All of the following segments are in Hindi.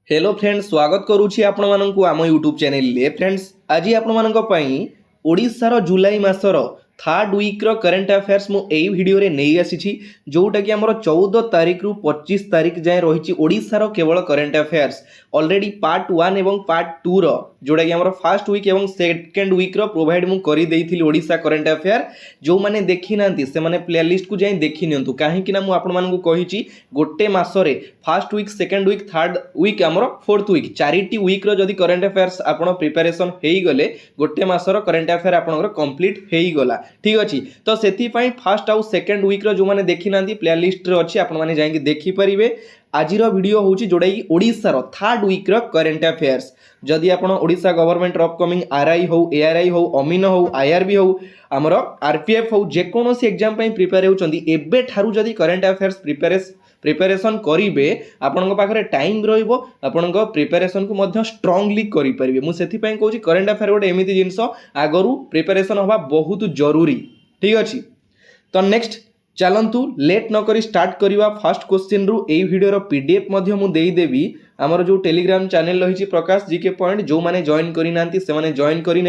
हेलो फ्रेंड्स स्वागत करुछि आपण माननकु आम यूट्यूब चैनल ले फ्रेंड्स आज आपण माननक पई ओडिसा जुलाई मासर थर्ड वीक रो करंट अफेयर्स मु एई वीडियो रे नै आसीछि जोटा कि हमर 14 तारिख रु 25 तारिख जाय रहिछि ओडिसा रो केवल करंट अफेयर्स ऑलरेडी पार्ट 1 एवं पार्ट 2 रो जोटा कि हमर फर्स्ट वीक एवं सेकंड वीक रो प्रोवाइड मु करि देइथिली ओडिसा करंट अफेयर जो माने देखि नांती से माने प्लेलिस्ट को जाय देखि नियंतु काहे कि ना मु आपण माननकु कहिछि गोटे मासरे first week second week third week हमर फोर्थ वीक चारिटी वीक रो जदी करंट अफेयर्स आपण प्रिपरेशन हेई गले गोटे मासर करंट अफेयर आपनकर कंप्लीट हेई गला ठीक अच्छी तो से फर्स्ट आउ सेकेंड वीक रो जो मैंने देखी ना प्लेलिस्ट रे अच्छी आपण मैंने जाइए देखिपारे आज वीडियो हूँ जोटा कि ओडिशार थर्ड वीक रो करंट अफेयर्स जदि आपण ओडिशा गवर्नमेंट अपकमिंग आरआई हो एआरआई हो अमीन हो आईआरबी हो आमर आरपीएफ हो जेकोसी एग्जाम प्रिपेयर होती एबे ठारू जदि करंट अफेयर्स प्रिपेरेसन करेंगे आपण पाखे टाइम रन प्रिपेरेसन को मध्य स्ट्रांगली करेंगे मुझे कहूँ करंट अफेयर गोटे एमती जिनस आगु प्रिपेरेसन हवा बहुत जरूरी ठीक अच्छे तो नेक्स्ट चलतु लेट नक स्टार्ट करवा फर्स्ट क्वेश्चन रु ए वीडियो पीडीएफ देदेवी आमर जो टेलीग्राम चैनल रही प्रकाश जीके पॉइंट जो मैंने जॉइन करना से जॉइन करे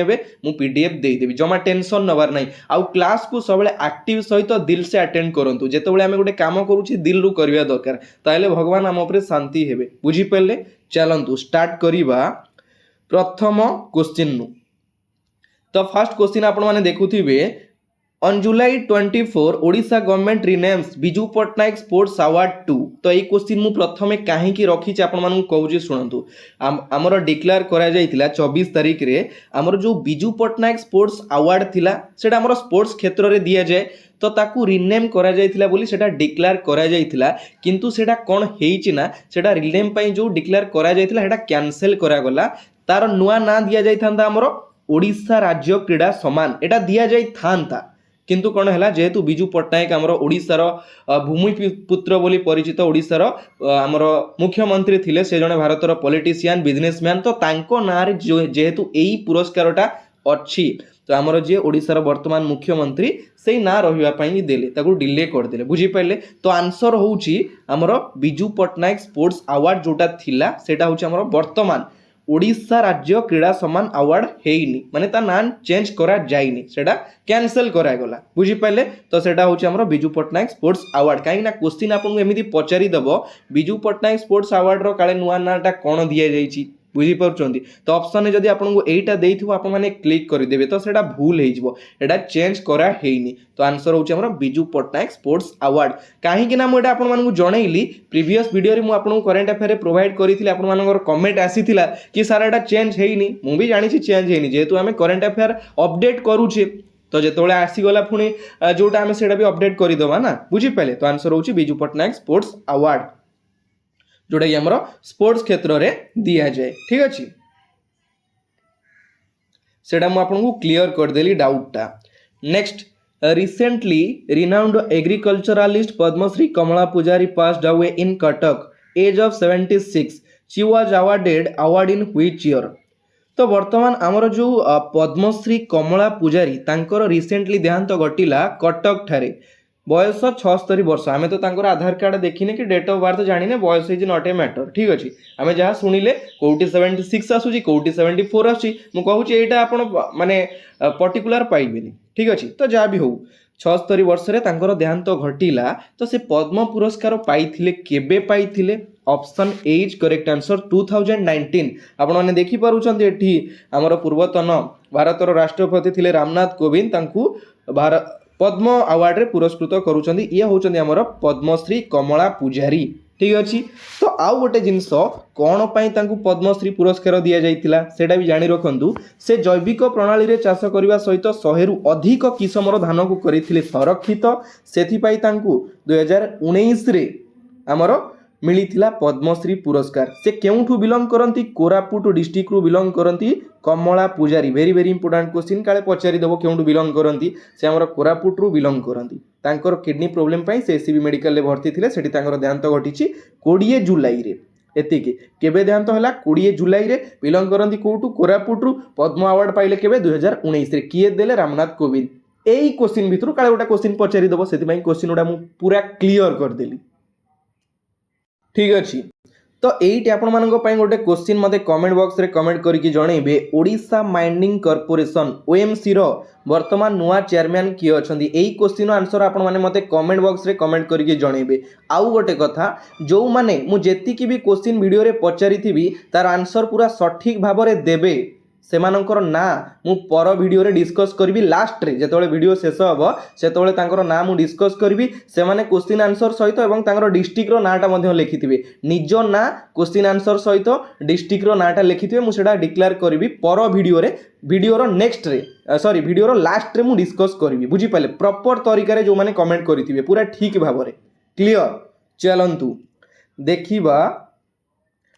मु पीडीएफ देदेवी जमा टेंशन नबार ना आउ क्लास को सब एक्टिव सहित दिल से अटेंड करूँ जिते आम गोटे कम करुचे दिल रु करवा दरकार ताहले भगवान आम उपर शांति हेबे बुझीपारे चलतु स्टार्ट करवा प्रथम क्वेश्चन रु तो फर्स्ट क्वेश्चन आपण मैंने देखुथिबे On July 24 Odisha government renames Biju Patnaik sports award 2 तो ये क्वेश्चन मु प्रथमे कहीं रखी आपण मानू कहूँ शुणु आमर डिक्लेयर करा 24 तारिख रे आमर जो बिजू पट्टनायक स्पोर्ट्स अवार्ड थिला सेटा आमर स्पोर्ट्स क्षेत्र में दि जाए तो ताकू रिनेम करा जायतिला बोली सेटा डिक्लेयर करा जायतिला किंतु सेटा कोन हेइछि ना सेटा रिनेम पई जो डिक्लेयर करा जायतिला सेटा कैंसिल करा गला तार नुआ ना दिया जायथांता आमर ओडिशा राज्य क्रीड़ा सम्मान एटा दिया जायथांता किंतु कौन है जेहेतु बिजू पट्टनायक आमर ओडिशार भूमिपुत्र बोली परिचित ओडिशार आमर मुख्यमंत्री थिले से जने भारतर पॉलिटिशियन बिजनेसमैन तो तांको नारे जेहेतु यही पुरस्कारटा अच्छी तो आमर जे ओडिशार वर्तमान मुख्यमंत्री से ना रहिबा पई देले ताकू डिले कर देले बुझी पाइले तो आंसर होउची आमर बिजू पट्टनायक स्पोर्ट्स अवार्ड जोटा थिला सेटा होउची आमर वर्तमान ओडिशा राज्य क्रीड़ा सम्मान अवार्ड हेइनी माने ता नाम चेंज करा जाइनी सेटा कैंसिल करा गला बुझी पाइले तो सेटा होची हमरो बिजू पट्टनायक स्पोर्ट्स अवार्ड काहे ना क्वेश्चन आपन एमिति पचारि दबो बिजू पट्टनायक स्पोर्ट्स अवार्ड रो काले नुवा नाटा कोन दिया जाईची बुझी पारुचंती तो ऑप्शन ने जदी आपन को एटा देइथिबो आपन माने क्लिक करि देबे तो सेटा भूल हेइ जिवो एटा चेंज करा हेइनी तो आंसर होची हमरो बिजू पट्टनायक स्पोर्ट्स अवार्ड काहे कि ना मु एटा आपन माने को जणैली प्रीवियस वीडियो रे मु आपन को करंट अफेयर प्रोवाइड करिथिले आपन मानकर कमेंट आसीथिला कि सारा एटा चेंज हेइनी मु भी जानि छी चेंज हेइनी जेहेतु हमें करंट अफेयर अपडेट करूछे तो जेतोळे आसीगला पुणी जोटा हमें सेटा भी अपडेट करि दवा ना बुझी पाले तो आंसर होची बिजू पट्टनायक स्पोर्ट्स अवार्ड जोटा कि हमरो स्पोर्ट्स क्षेत्र रे दिया जाए ठीक अच्छे सेटा मु आपन को क्लियर कर देली डाउटटा next recently renowned agriculturalist Padmashri Kamala Pujari passed away in Cuttack age of 76 she was awarded in which year तो वर्तमान आमर जो पद्मश्री कमला पुजारी तांकर रिसेंटली देहांत घटिला कटक ठारे बयस 76 वर्ष आमे तो तांकर आधार कार्ड देखिने कि डेट ऑफ बर्थ जानिने बयस इज नॉट ए मैटर ठीक अछि आमे जहा सुनिले कोउटी 76 आसुची कोउटी 74 आसुची मु कहूची एटा आपण माने पर्टिकुलर पाइबेनी ठीक अछि तो जा भी हो 76 वर्ष रे तांकर देहांत घटिला तो से पद्म पुरस्कार पाइथिले केबे पाइथिले option A is correct answer 2019 आपण माने देखि पारुचंती एठी हमर पूर्वतन भारतर राष्ट्रपति थिले रामनाथ कोविंद तांकू भारत पद्म अवार्ड रे पुरस्कृत करूचंदी ये होचंदी हमर पद्मश्री कमला पुजारी ठीक अच्छी तो आउ गोटे जिनस कौन पाई तांकू पद्मश्री पुरस्कार दिया जाइतिला सेटा भी जानि रखंतु से जैविक प्रणाली रे चाष करबा सहित 100 रु अधिक किसमर धान को करिथिले संरक्षित सेथि पाई तांकू 2019 रे हमर मिलिथिला पद्मश्री पुरस्कार से केउठू बिलोंग करंती कोरापुट डिस्ट्रिक्ट रु बिलोंग करंती कमला पुजारी वेरी वेरी इंपोर्टेंट क्वेश्चन काले पचारि दबो केउठू बिलोंग करंती से हमर कोरापुट रु बिलोंग करंती तांकर किडनी प्रॉब्लम पाई से एसीबी मेडिकल ले भर्ती थिले सेठी तांकर देहांत घटिछि 20 जुलाई रे एतिकी केबे देहांत हला 20 जुलाई रे बिलोंग करंती कोउठू कोरापुट रु पद्म अवार्ड पाइले केबे 2019 रे किए देले रामनाथ कोविंद एई क्वेश्चन भितरु काले गोटा क्वेश्चन पचारि दबो सेति पई क्वेश्चन उडा मु पूरा क्लियर कर देली ठीक अच्छी तो एइटी आपण मानक पई गोटे क्वेश्चन मते कमेंट बॉक्स रे कमेंट करके जणैबे ओडिशा माइनिंग कॉर्पोरेशन ओएमसी रो वर्तमान नुआ चेयरमैन किए अछंदी एई क्वेश्चन आंसर आपण माने मते कमेंट बॉक्स रे कमेंट करके जणैबे आउ गोटे कथा जो माने मु जेति की भी क्वेश्चन वीडियो रे पचारि थिबी तार आंसर पूरा सठिक भाव रे देबे सेमानकर ना मु पर वीडियो रे डिस्कस करबी लास्ट रे जेतोले वीडियो शेष हबो सेतोले तांकर ना मु डिस्कस करबी सेमाने क्वेश्चन आंसर सहित एवं तांकर डिस्ट्रिक्ट रो नाटा मध्ये लिखिथिबे निज ना क्वेश्चन आंसर सहित डिस्ट्रिक्ट रो नाटा लिखिथिबे मु सेटा डिक्लेयर करबी पर वीडियो रे वीडियो रो नेक्स्ट रे सॉरी वीडियो रो लास्ट रे मु डिस्कस करबी बुझी पाले प्रॉपर तरीका रे जो माने कमेंट करिथिबे पूरा ठीक भाव रे क्लियर चलंतु देखिबा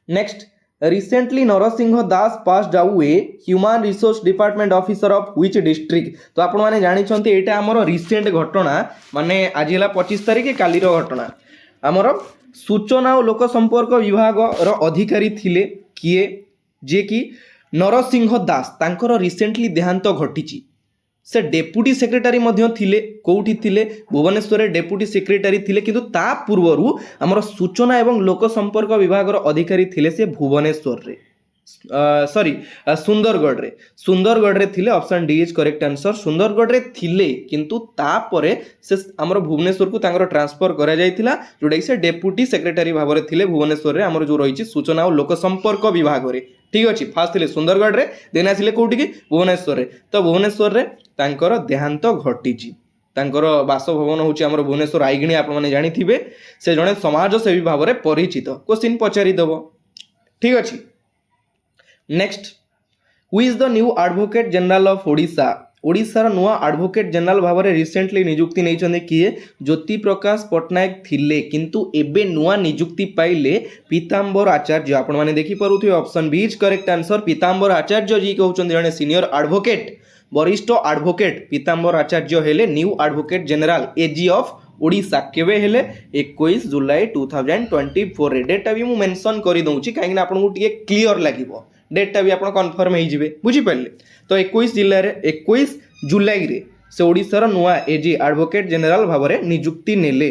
next recently Narsingh Das passed away human resource department officer of which district तो आपण माने जानि छन्ते एटा हमर रिसेंट घटना माने आज हला 25 तारिख काली रो घटना हमर सूचना और लोक संपर्क विभाग रो अधिकारी थिले किए जे कि नरसिंह दास तांकर रिसेंटली देहांत घटिची से डेप्यूटी सेक्रेटरी मध्य थिले कोउठी थिले भुवनेश्वर डेप्यूटी सेक्रेटरी थिले किंतु ता पूर्वरु हमर सूचना एवं लोक संपर्क विभाग रो अधिकारी थिले से भुवनेश्वर रे सॉरी सुंदरगढ़ रे थिले option D is correct answer Sundargarh रे थिले किंतु ता परे से हमर भुवनेश्वर को तांकर ट्रांसफर करा जायतिला जोडा से डेप्यूटी सेक्रेटरी भाव रे थिले भुवनेश्वर रे हमर जो रहिछि सूचना और लोक संपर्क विभाग रे ठीक अछि फास्ट थिले सुंदरगढ़ रे देन आसिले कोउठी की भुवनेश्वर रे तो भुवनेश्वर रे तांकर देहांत घटिछि तांकर बासभवन होछि हमर भुवनेश्वर आइगणी आपण माने जानि थिबे से जने समाज सेवी भाव रे परिचित क्वेश्चन पचारि दबो ठीक अछि next who is the new advocate general of Odisha Odisha रो नुआ एडवोकेट जनरल भाव रे रिसेंटली नियुक्ति नै छने किए ज्योति प्रकाश पटनायक थिले किंतु एबे नुआ नियुक्ति पाइले पीतांबर आचार्य आपण माने देखि परुथि option B is correct answer Pitambar Acharya ji कहउछन जने सीनियर एडवोकेट वरिष्ठ एडवोकेट पीतांबर आचार्य हेले new advocate general AG of Odisha केवे हेले 21 जुलाई 2024 रे डेटा भी मु मेंशन करि दउची काहे कि आपन को टिके क्लियर लागिवो डेटा भी आपन कंफर्म हे जिवे बुझी पाले तो 21 जिल्ला रे 21 जुलाई रे से ओडिसा रो नुआ एजी एडवोकेट जनरल भाव रे नियुक्ति नेले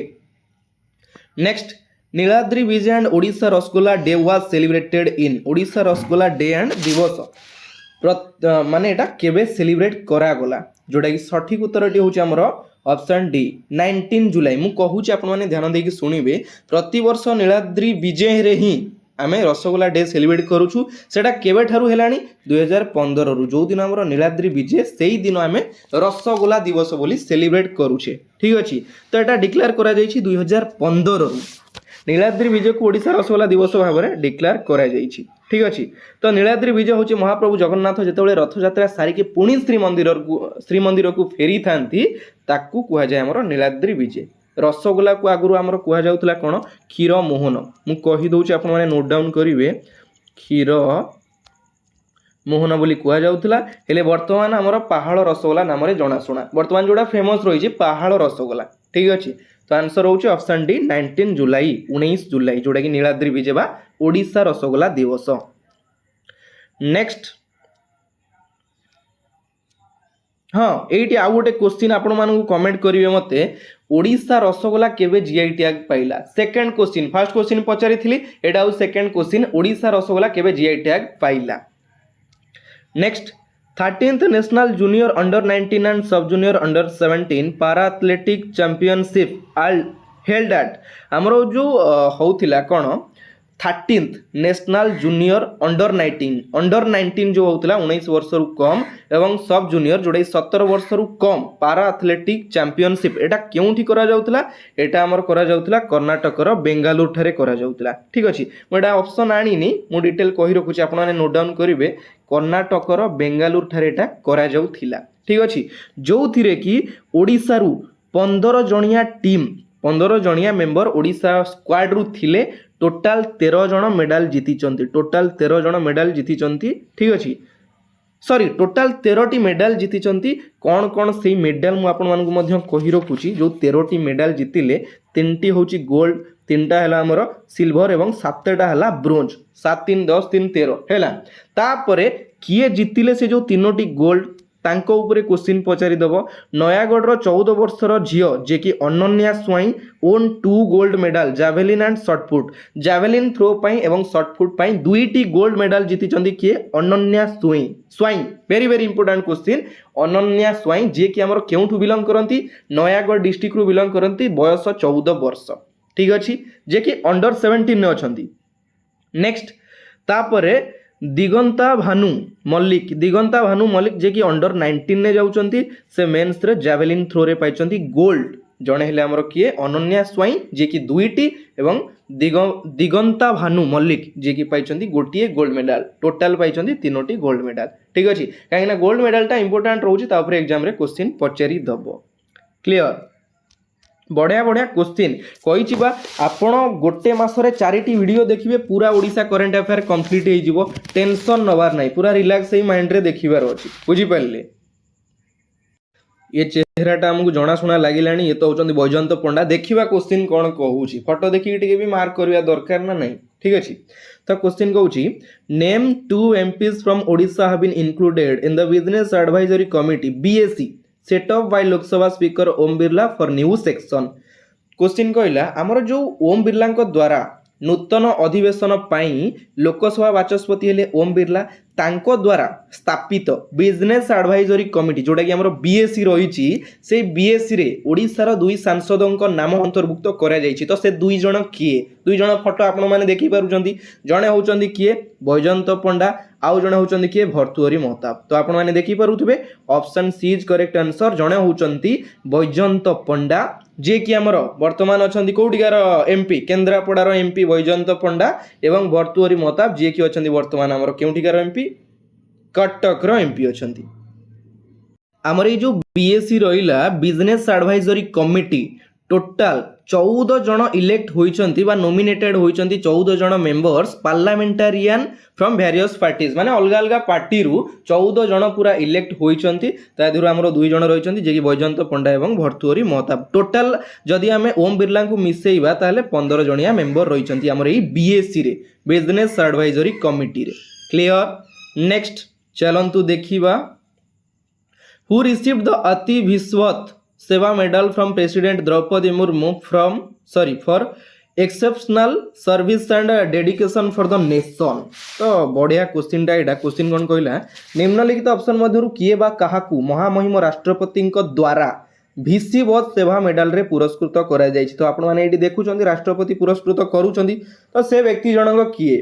next Niladri Vijay and Odisha rasgulla day was celebrated in Odisha rasgulla day and दिवस माने एटा केबे सेलिब्रेट करा गला जोडा कि सठिक उत्तरटी होची हमर ऑप्शन डी 19 जुलाई मु कहूची आपण माने ध्यान देकी सुनिबे प्रति वर्ष नीलाद्रि विजय रे ही आमे रसगोल्ला डे सेलिब्रेट करूछु सेटा केबे ठारू हेलानी 2015 रु जो दिन हमर नीलाद्रि विजय सेही दिन आमे रसगोल्ला दिवस बोली सेलिब्रेट करूछे ठीक अछि तो एटा डिक्लेयर करा जायछि 2015 रु नीलाद्रि विजय को ओडिशा रसगोल्ला दिवस भाव में डिक्लेयर करा जायछि ठीक अछि तो नीलाद्रि विजय होछि महाप्रभु जगन्नाथ जेतेबेले रथ यात्रा सारी के पुणी श्रीमंदिर को फेरी थांती ताकू कुहा जाय हमर नीलाद्रि विजय रसगोल्ला को आगुरु हमर कुहा जाउतला कोन क्षीर मोहन मु कहि दउछि आपण माने नोट डाउन करिवे क्षीर मोहन बोली कुहा जाउतला हेले वर्तमान हमर पहाड़ रसगोल्ला नाम रे जणा सुना वर्तमान जोडा फेमस रहिछि पहाड़ रसगोल्ला ठीक अछि तो आंसर होछि ऑप्शन डी 19 जुलाई जोडा कि नीलाद्रि विजय बा ओडिशा रसगोल्ला दिवस नेक्स्ट हाँ एइटी आउ गोटे क्वेश्चन आपण मानकु कमेंट करिवे मते ओडिशा रसगोल्ला केबे जीआई टैग पाइला सेकंड क्वेश्चन फर्स्ट क्वेश्चन पचारिथिली एटा आउ सेकंड क्वेश्चन ओडिशा रसगोल्ला केबे GI tag Pila next 13th national junior under 19 and सब जूनियर अंडर 17 पारा एथलेटिक चैंपियनशिप हेल्ड एट हमरो जो होउथिला कोन 13th नेशनल जूनियर अंडर 19 जो होउथिला 19 वर्ष रु कम एवं सब जूनियर जोडे 17 वर्ष रु कम पारा एथलेटिक चैंपियनशिप एटा केउठी करा जाउथिला एटा हमर करा जाउथिला कर्नाटक रो बेंगालुरु थारे करा जाउथिला ठीक अछि मोडा ऑप्शन आनीनी मु डिटेल कहि रखुची आपण माने नोट डाउन करिवे कर्नाटक रो बेंगालुरु थारे एटा करा जाउथिला ठीक अछि जो थिरे कि ओडिसा रु 15 जणिया टीम 15 जणिया मेंबर ओडिशा स्क्वाड रु थिले टोटाल 13 जण मेडल जीति ठीक अछि सॉरी टोटाल 13 मेडल जीति कौन कौन से मेडल मु आपण मानकु मध्य कहि रखुची जो 13 मेडल जीतिले 3टी होची गोल्ड 3टा हला हमर सिल्वर एवं 7टा हला ब्रोंज 7 3 10 3 13 हैला तापरे किए जीतिले से जो 3टी गोल्ड तांको उपरे क्वेश्चन पचारि दबो नयागढ़ 14 वर्षर झियो जे कि Ananya Swain won 2 gold medal javelin and shot put javelin throw पाई एवं शॉटपुट पाई दुईटी गोल्ड मेडल जीति किए Ananya Swain Swain very very important question Ananya Swain जे कि हमर केउठु बिलोंग करंती नयागढ़ डिस्ट्रिक्ट रु बिलोंग करंती बयस 14 वर्ष ठीक अछि जे कि अंडर 17 ने अछंती नेक्स्ट तापरे दिगंता भानु मल्लिक जे कि अंडर 19 ने जाउचंती से मेंस रे जावेलिन थ्रो रे पाइचंती गोल्ड जणे हेले हमर किए अनन्या स्वाई जे कि दुईटी एवं दिगंता भानु मल्लिक जे कि पाइचंती गोटिए गोल्ड मेडल टोटल पाइचंती तीनोटी गोल्ड मेडल ठीक अछि काहे ना गोल्ड मेडल टा इंपोर्टेंट रहउची तापर एग्जाम रे क्वेश्चन पचारि दबो क्लियर बढ़िया बढ़िया क्वेश्चन कही आपण गोटे मसरे 4टी वीडियो देखिए पूरा ओडिशा करंट अफेयर कंप्लीट हो जिवो टेंशन नबार नहीं पूरा रिलैक्स ही माइंड रे देखिबार अछि बुझी पारले ये चेहराटा हमको जनाशुना लगिला ये तो होचंदी बैजयंत पंडा देखिबा क्वेश्चन कौन कहूची फोटो देखिक टिके भी मार्क करवा दरकार ना नहीं ठीक अछि तो क्वेश्चन कहूची name 2 MPs from Odisha have been included in the business advisory committee BAC set up by Lok Sabha speaker Om Birla for new section question कहला हमर जो ओम बिरला द्वारा नूतन अधिवेशन पाई लोकसभा बाचस्पति हेले ओम बिरला तांको द्वारा स्थापित बिजनेस एडवाइजरी कमिटी जोटा कि हमर BAC रही से BAC रे ओडिशार दुई सांसदों नाम अंतर्भुक्त करा जायछि तो से दुई जण किए दुई जण फोटो आपण माने देखि पारुचंती जणे होचंदी किए बैजयंत पंडा आउ जणे होचंदी किए भर्तुहरी महताब तो आपण माने देखि पारुथबे option C is correct answer जणे होचंती बैजयंत पंडा जे कि हमर वर्तमान अछंती कोउटिकार MP केंद्रापड़ार MP बैजयंत पंडा एवं भर्तुहरी महताब जे कि अछंती वर्तमान हमर केउटिकार MP कटक रो MP अछंती हमर ए जो BAC रहिला बिजनेस एडवाइजरी कमिटी टोटाल 14 जन इलेक्ट होइचंती बा नॉमिनेटेड होइचंती 14 जन मेंबर्स पार्लियामेंटारियन फ्रॉम वेरियस पार्टीज माने अलग अलग पार्टी रु 14 जन पूरा इलेक्ट होइचंती ता दिरु हमरो दुई जन रहिचंती जे कि बैजयंत पंडा एवं भर्तुहरी महताब टोटाल जदि हमें ओम बिरला को मिसेइबा ताले 15 जनिया मेंबर रहिचंती हमर ए BAC रे बिजनेस एडवाइजरी कमिटी रे क्लियर नेक्स्ट चलंतु देखिबा who received the Ati Vishisht Seva medal from president Droupadi Murmu for exceptional service and dedication for the nation तो बढ़िया क्वेश्चन टा एटा क्वेश्चन कोन कहला निम्नलिखित ऑप्शन मध्यरु किए बा काहाकू महामहिम राष्ट्रपति द्वारा VC बॉस सेवा मेडल रे पुरस्कृत करा जायछि तो आपण माने एटी देखुचंदी राष्ट्रपति पुरस्कृत करूचंदी तो से व्यक्ति जनक किए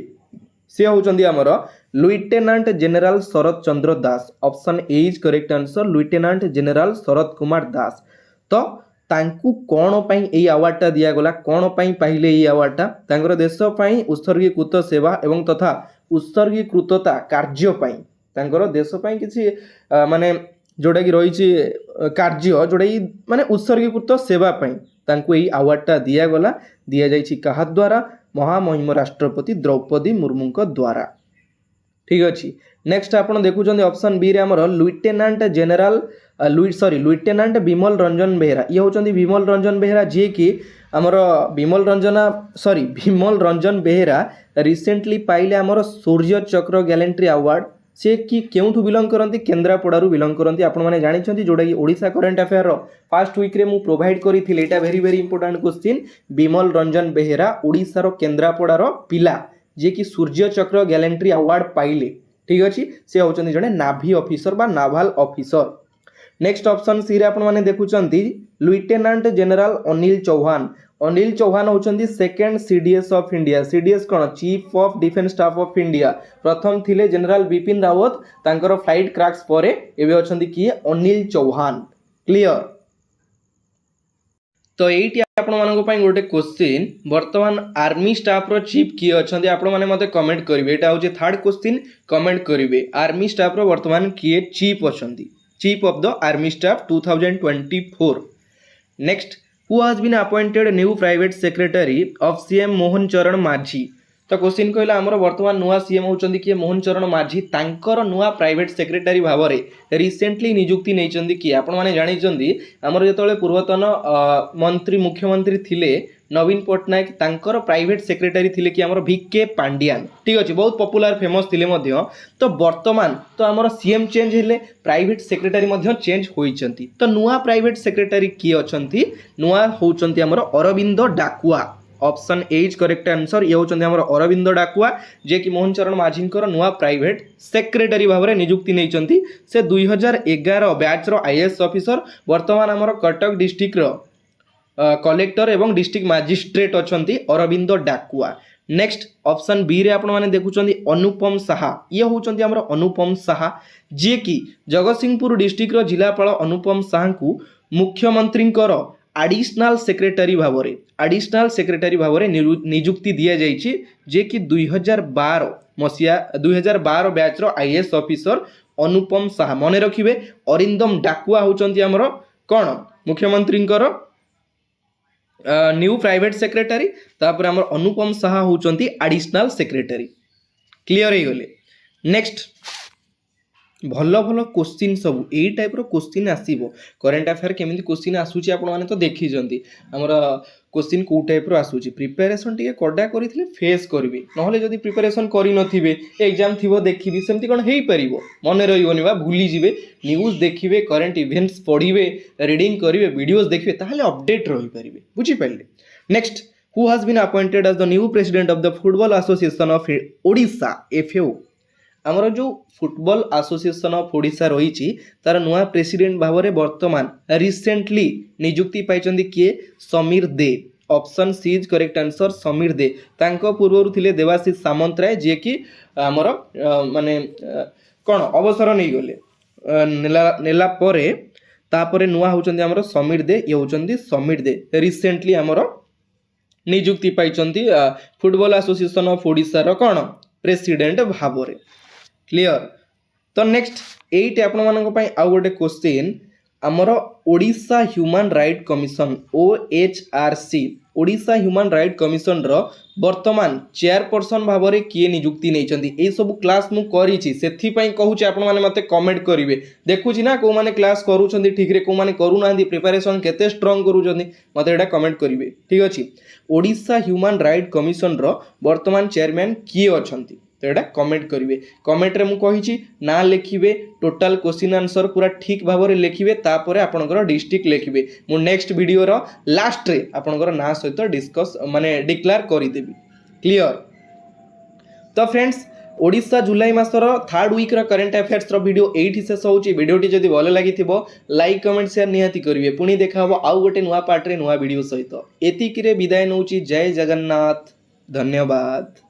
से होचंदी हमर lieutenant general Sharad Chandra Das option A is correct answer lieutenant general Sharad Kumar Das तो तांकू कोण पई एई अवार्डटा दिया गला कोण पई पाइले एई अवार्डटा तांकर देश पई उत्सर्गीकृत सेवा एवं तथा उत्सर्गीकृतता कार्य पई तांकर देश पई किछि माने जोटा कि रही कार्य जोटा कि माने उत्सर्गीकृत सेवा पई तांकू एई अवार्डटा दिया गला दिया जायछि काहा द्वारा महामहिम राष्ट्रपति द्रौपदी मुर्मू द्वारा ठीक अच्छी नेक्स्ट आपन देखुचंदी ऑप्शन बी रे हमर लुइटेनांट जनरल लुइटेनांट विमल रंजन बेहरा ये होचंदी विमल रंजन बेहरा जे कि हमर विमल रंजन बेहरा रिसेंटली पाइले हमर सूर्य चक्र गैलेंट्री अवार्ड से कि केउठु बिलोंग करंती केंद्रापड़ारू बिलोंग करंती आपण माने जानिछंती जोटा कि Odisha current affair row first week रे मु प्रोवाइड करिथिले एटा वेरी वेरी इंपोर्टेंट क्वेश्चन विमल रंजन बेहरा ओडिशा रो केंद्रापड़ारो पिला जे कि सूर्य चक्र गैलेंट्री अवार्ड पाइले ठीक अच्छी से होचंदी जने नाभी ऑफिसर बा naval officer next option C रे आपण माने देखुचंती लुइटेनांट जनरल अनिल चौहान होचंदी second CDS of India CDS कोन chief of defence staff of India प्रथम थिले जनरल बिपिन रावत तांकर फ्लाइट क्रैक्स परे एबे होचंदी कि अनिल चौहान क्लियर तो एटी आपण मानको पई गोटे क्वेश्चन वर्तमान आर्मी स्टाफ रो चीफ किए अछंदी आपण माने मते कमेंट करिवे एटा होचे थर्ड क्वेश्चन कमेंट करिवे आर्मी स्टाफ रो वर्तमान किए चीफ अछंदी chief of the army staff 2024 next who has been appointed new private secretary of CM Mohan Charan Majhi तो क्वेश्चन कहला हमर वर्तमान नुआ CM होचंदी कि मोहन चरण माझी तांकर नुआ प्राइवेट सेक्रेटरी भावरे रिसेंटली नियुक्ति नैचंदी कि आपण माने जानि चंदी हमर जेतले पूर्वतन मंत्री मुख्यमंत्री थिले नवीन पट्टनायक तांकर प्राइवेट सेक्रेटरी थिले कि हमर भिके पांड्यान ठीक अछि बहुत पॉपुलर फेमस थिले मध्य तो वर्तमान तो हमर सीएम चेंज हेले प्राइवेट सेक्रेटरी मध्य चेंज होइचंती तो नुआ प्राइवेट सेक्रेटरी की अछंती नुआ होउचंती हमर Arvind Dakua option A is correct answer ये होचंती हमर अरविंद डाकुआ जे कि मोहन चरण माझींकर नुआ प्राइवेट सेक्रेटरी भाବରେ नियुक्ति नेइचंती से 2011 बैच रो आईएएस ऑफिसर वर्तमान हमर कटक डिस्ट्रिक्ट रो कलेक्टर एवं डिस्ट्रिक्ट मजिस्ट्रेट अछंती Arvind Dakua next option B रे आपण माने देखुचंती अनुपम साहा ये होचंती हमर अनुपम साहा जे कि जगतसिंहपुर डिस्ट्रिक्ट रो जिलापाल अनुपम साहा को मुख्यमंत्रींकर एडिशनल सेक्रेटरी भाବରେ नियुक्ति दिया जाइछि जे कि 2012 बैच रो आईएएस ऑफिसर अनुपम साहा मने रखिबे अरिंदम डाकुआ होचंती हमर कोन मुख्यमंत्रींकर न्यू प्राइवेट सेक्रेटरी तापर हमर अनुपम साहा होचंती एडिशनल सेक्रेटरी क्लियर हे गले नेक्स्ट भल भल क्वेश्चन सब यही टाइप रो क्वेश्चन आसीबो करंट अफेयर केमिति क्वेश्चन आसुची आपण माने तो देखि जंती हमर क्वेश्चन को टाइप रो आसुची प्रिपरेशन टिके कोडा करिथिले फेस करबे नहले जदी प्रिपरेशन करि नथिबे एग्जाम थिबो देखिबी सेमति कोन हेई परिबो मने रहिबोनी बा भूली जिवे न्यूज़ देखिबे करंट इवेंट्स पढिबे रीडिंग करिवे वीडियोस देखिबे ताहले अपडेट रहि परिबे बुझि पाइले next who has been appointed as the new president of the football association of Odisha FAO आमर जो फुटबॉल एसोसिएशन ऑफ ओडिशा रही तार नुआ प्रेसिडेंट भाव में वर्तमान रिसेंटली नियुक्ति पाइचंदी किए Samir De option C is correct answer Samir De तांको पूर्वरु थिले देवाशीष सामंतराय जे कि आमर माने कोन अवसर नहीं गले नेला परे तापरे नुआ होचंदी आमर समीर दे ये होचंदी समीर दे रिसेंटली आमर नियुक्ति पाइचंदी फुटबॉल एसोसिएशन ऑफ ओडिशा रो कोन प्रेसिडेंट भाव में क्लियर तो नेक्स्ट एट आपण मानक पई आ गोटे क्वेश्चन आमर Odisha human right commission OHRC Odisha human right commission रो वर्तमान चेयरपर्सन भाव में किए नियुक्ति नहीं यही सब क्लास मु करिछि सेथि पई कहूछि आपण माने मते कमेंट करिवे देखुछि ना को माने क्लास करूछंदी ठीक रे को माने करू नांदी प्रिपरेशन केते स्ट्रांग करूछंदी मते एटा कमेंट करिवे ठीक अछि ओडिशा ह्यूमन राइट कमिशन रो वर्तमान चेयरमैन किए अछंती तो यहाँ कमेंट करेंगे कमेंट रे मु कहिछि ना लिखिबे टोटल क्वेश्चन आंसर पूरा ठीक भाव में लिखिबे तापर आपनकर डिस्ट्रिक्ट लिखिबे मु नेक्स्ट वीडियो रो लास्ट रे आपनकर ना सहित डिस्कस माने डिक्लेयर करि देबी क्लियर तो फ्रेंड्स ओडिशा जुलाई मासर थर्ड वीक रो करंट अफेयर्स रो वीडियो एठी शेष होची वीडियोटी जदि भल लागिथिबो लाइक कमेंट शेयर निहाती करिवे पुनी देखा हबो आउ गोटे नुवा पार्ट रे नुवा वीडियो सहित एतिकी रे विदाय नउची जय जगन्नाथ धन्यवाद।